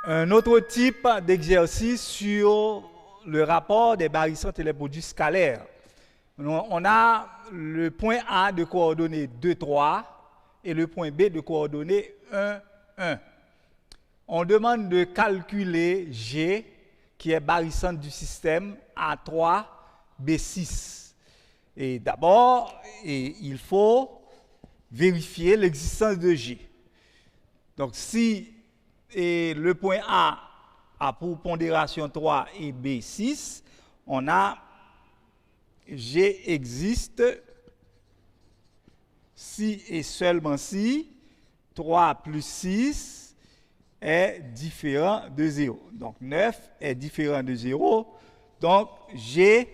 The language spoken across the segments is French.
Un autre type d'exercice sur le rapport des barycentres et les produits scalaires. On a le point A de coordonnées 2, 3 et le point B de coordonnées 1, 1. On demande de calculer G, qui est barycentre du système A3, B6. Et d'abord, il faut vérifier l'existence de G. Donc si le point A a pour pondération 3 et B 6, on a G existe si et seulement si 3 plus 6 est différent de 0. Donc 9 est différent de 0. Donc G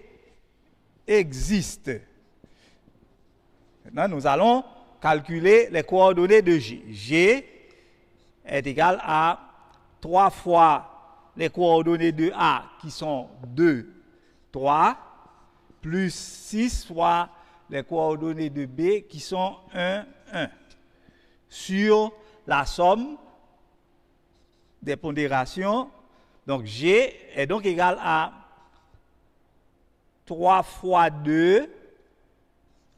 existe. Maintenant, nous allons calculer les coordonnées de G. G est égal à 3 fois les coordonnées de A qui sont 2, 3, plus 6 fois les coordonnées de B qui sont 1, 1, sur la somme des pondérations. Donc G est donc égal à 3 fois 2,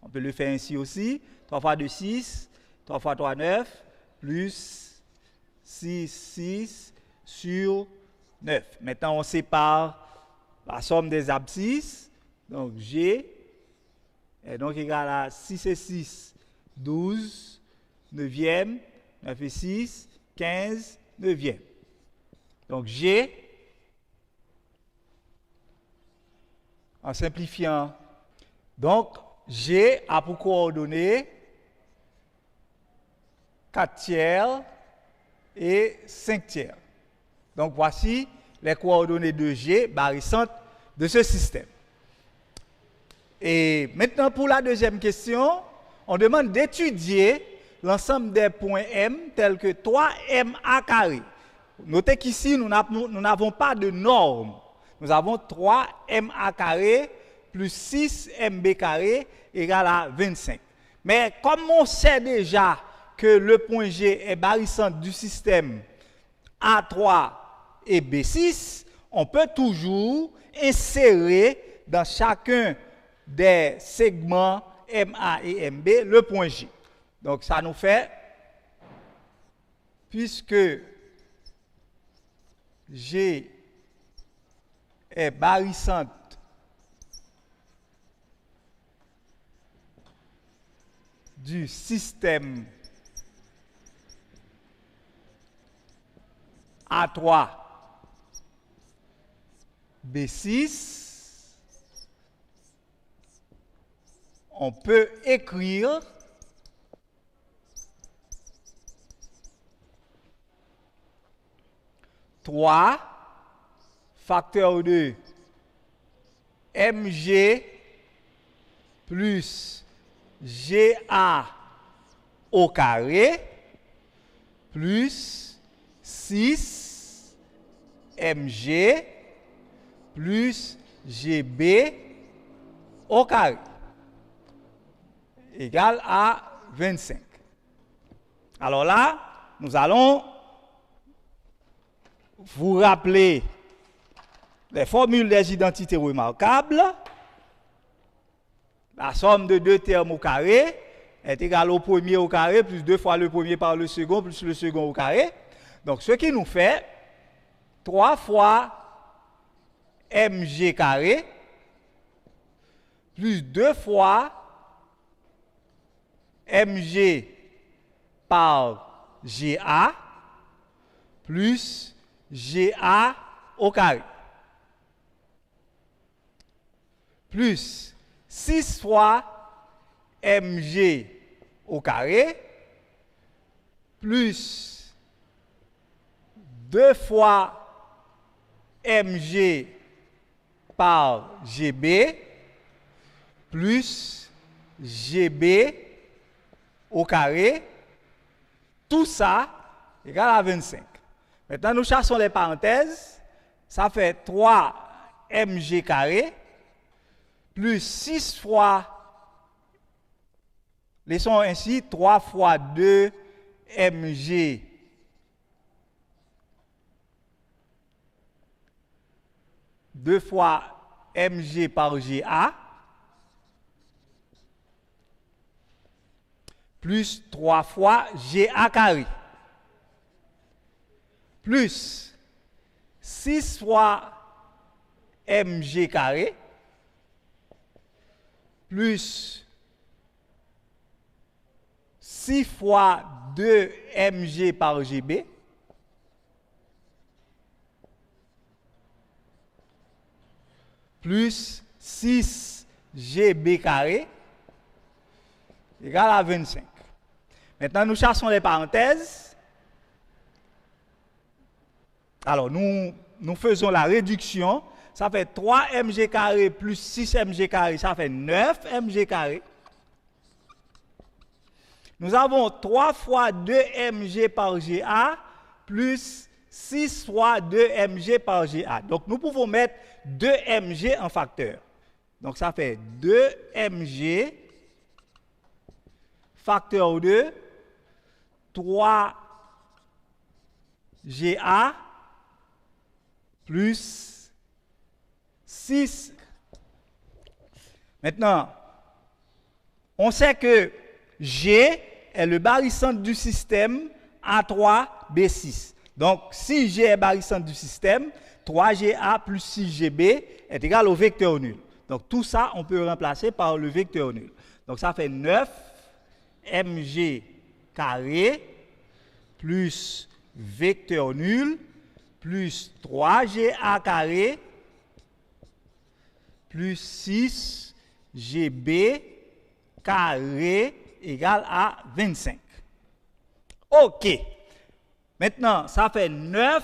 on peut le faire ainsi aussi, 3 fois 2, 6, 3 fois 3, 9, plus 6, 6 sur 9. Maintenant, on sépare la somme des abscisses. Donc, G est donc égal à 6 et 6, 12, 9e, 9 et 6, 15, 9e. Donc, G, en simplifiant, donc, G a pour coordonnées 4 tiers et 5 tiers. Donc, voici les coordonnées de G barycentres de ce système. Et maintenant, pour la deuxième question, on demande d'étudier l'ensemble des points M tels que 3MA carré. Notez qu'ici, nous n'avons pas de norme. Nous avons 3MA carré plus 6MB carré égale à 25. Mais comme on sait déjà que le point G est barycentre du système A3 et B6, on peut toujours insérer dans chacun des segments MA et MB le point G. Donc ça nous fait, puisque G est barycentre du système A3, B6, on peut écrire trois facteur de MG plus GA au carré plus 6 MG plus GB au carré égale à 25. Alors là, nous allons vous rappeler les formules des identités remarquables. La somme de deux termes au carré est égale au premier au carré plus 2 fois le premier par le second plus le second au carré. Donc, ce qui nous fait 3 fois mg carré plus 2 fois mg par ga plus ga au carré plus 6 fois mg au carré plus 2 fois mg par gb plus gb au carré, tout ça égale à 25. Maintenant, nous chassons les parenthèses, ça fait 3 mg carré plus 6 fois, laissons ainsi 3 fois 2 mg 2 fois mg par GA, plus 3 fois GA carré, plus 6 fois mg carré, plus 6 fois 2 mg par GB, plus 6 GB carré égale à 25. Maintenant, nous chassons les parenthèses. Alors, nous faisons la réduction. Ça fait 3 mg carré plus 6 mg carré, ça fait 9 mg carré. Nous avons 3 fois 2 mg par GA plus 6 fois 2 mg par GA. Donc, nous pouvons mettre 2 mg en facteur. Donc, ça fait 2 mg facteur de 3 GA plus 6. Maintenant, on sait que G est le barycentre du système A3B6. Donc, si G est barycentre du système, 3GA plus 6GB est égal au vecteur nul. Donc, tout ça, on peut remplacer par le vecteur nul. Donc, ça fait 9 mg carré plus vecteur nul plus 3GA carré plus 6 GB carré égale à 25. OK. Maintenant, ça fait 9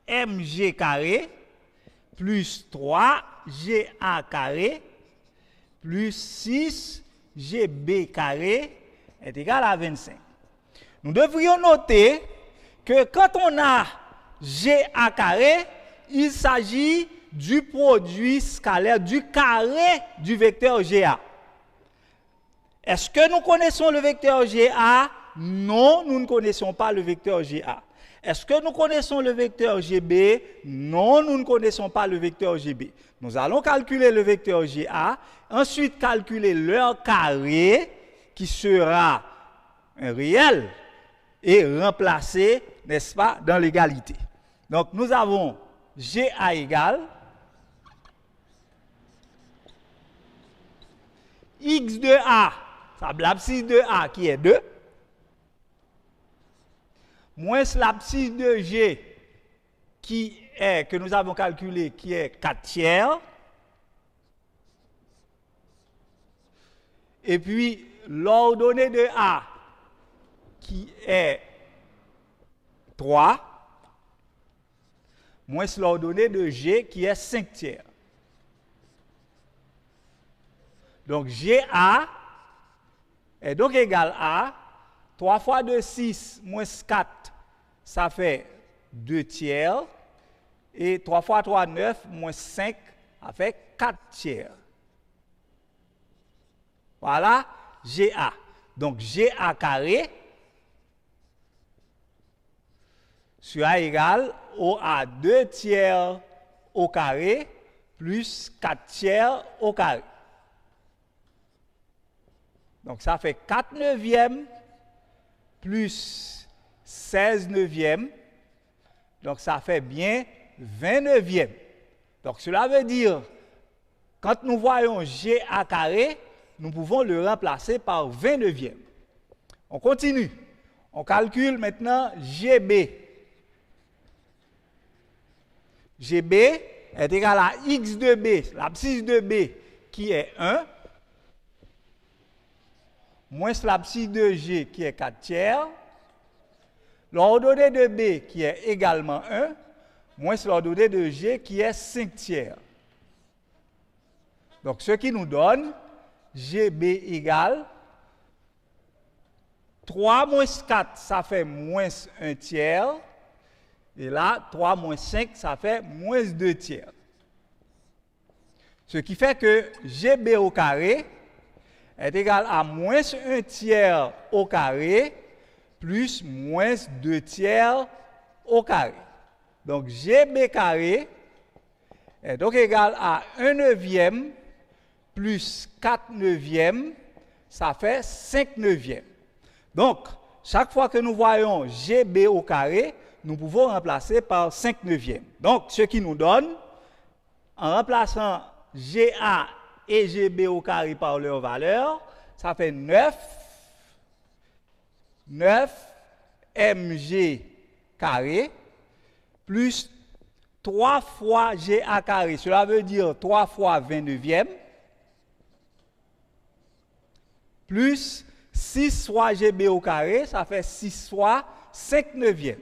mg carré plus 3 GA carré plus 6 GB carré est égal à 25. Nous devrions noter que quand on a GA carré, il s'agit du produit scalaire, du carré du vecteur GA. Est-ce que nous connaissons le vecteur GA? Non, nous ne connaissons pas le vecteur GA. Est-ce que nous connaissons le vecteur GB? Non, nous ne connaissons pas le vecteur GB. Nous allons calculer le vecteur GA, ensuite calculer leur carré, qui sera un réel, et remplacer, n'est-ce pas, dans l'égalité. Donc, nous avons GA égale X de A, ça l'abscisse de A qui est 2, moins l'abscisse de G qui est, que nous avons calculé, qui est 4 tiers, et puis l'ordonnée de A qui est 3, moins l'ordonnée de G qui est 5 tiers. Donc GA est donc égal à 3 fois 2, 6, moins 4, ça fait 2 tiers. Et 3 fois 3, 9, moins 5, ça fait 4 tiers. Voilà GA. Donc GA carré sur A égale au A 2 tiers au carré plus 4 tiers au carré. Donc ça fait 4 neuvièmes plus 16 neuvièmes. Donc ça fait bien 20 neuvièmes. Donc cela veut dire, quand nous voyons GA carré, nous pouvons le remplacer par 20 neuvièmes. On continue. On calcule maintenant GB. GB est égal à X de B, l'abscisse de B qui est 1, moins l'abscisse de G qui est 4 tiers, l'ordonnée de B qui est également 1, moins l'ordonnée de G qui est 5 tiers. Donc, ce qui nous donne GB égale 3 moins 4, ça fait moins 1 tiers. Et là, 3 moins 5, ça fait moins 2 tiers. Ce qui fait que GB au carré est égal à moins 1 tiers au carré plus moins 2 tiers au carré. Donc, GB carré est donc égal à 1 neuvième plus 4 neuvièmes, ça fait 5 neuvièmes. Donc, chaque fois que nous voyons GB au carré, nous pouvons remplacer par 5 neuvièmes. Donc, ce qui nous donne, en remplaçant GA et GB au carré par leur valeur, ça fait 9 mg carré plus 3 fois GA carré. Cela veut dire 3 fois 29e plus 6 fois GB au carré, ça fait 6 fois 5 neuvièmes.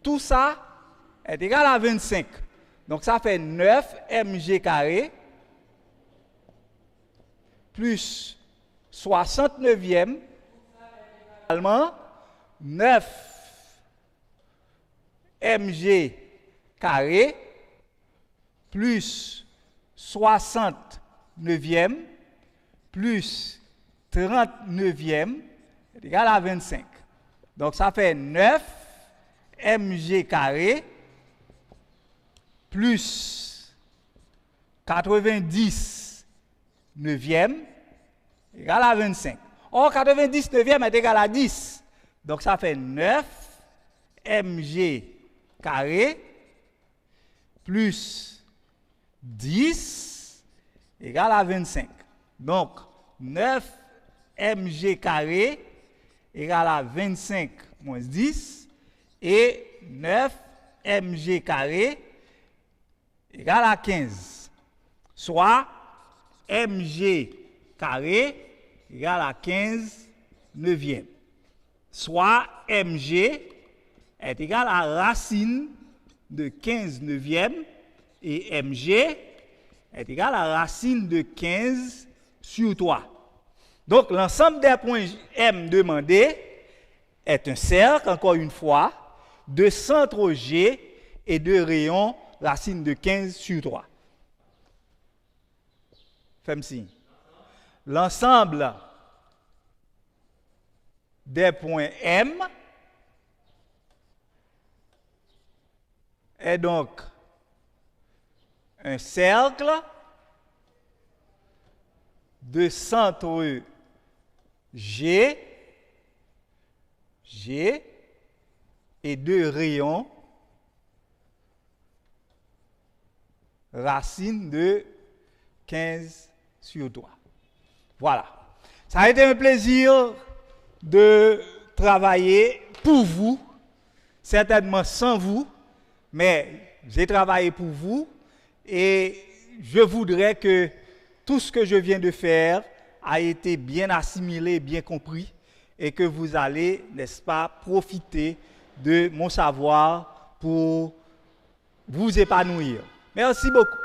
Tout ça est égal à 25. Donc ça fait 9 mg carré plus 69e, également 9 mg carré plus 69e plus 39e est égal à 25. Donc ça fait 9 mg carré plus 90 neuvième égal à 25. Or, 90 neuvième est égal à 10. Donc, ça fait 9 mg carré plus 10 égal à 25. Donc, 9 mg carré égal à 25 moins 10 et 9 mg carré égale à 15, soit mg carré égale à 15 neuvième, soit mg est égal à racine de 15 neuvième et mg est égal à racine de 15 sur 3. Donc l'ensemble des points M demandés est un cercle, encore une fois, de centre G et de rayon racine de 15 sur 3. Fais-moi signe. L'ensemble des points M est donc un cercle de centre G et de rayon racine de 15 sur 3. Voilà. Ça a été un plaisir de travailler pour vous, certainement sans vous, mais j'ai travaillé pour vous et je voudrais que tout ce que je viens de faire a été bien assimilé, bien compris et que vous allez, n'est-ce pas, profiter de mon savoir pour vous épanouir. Merci beaucoup.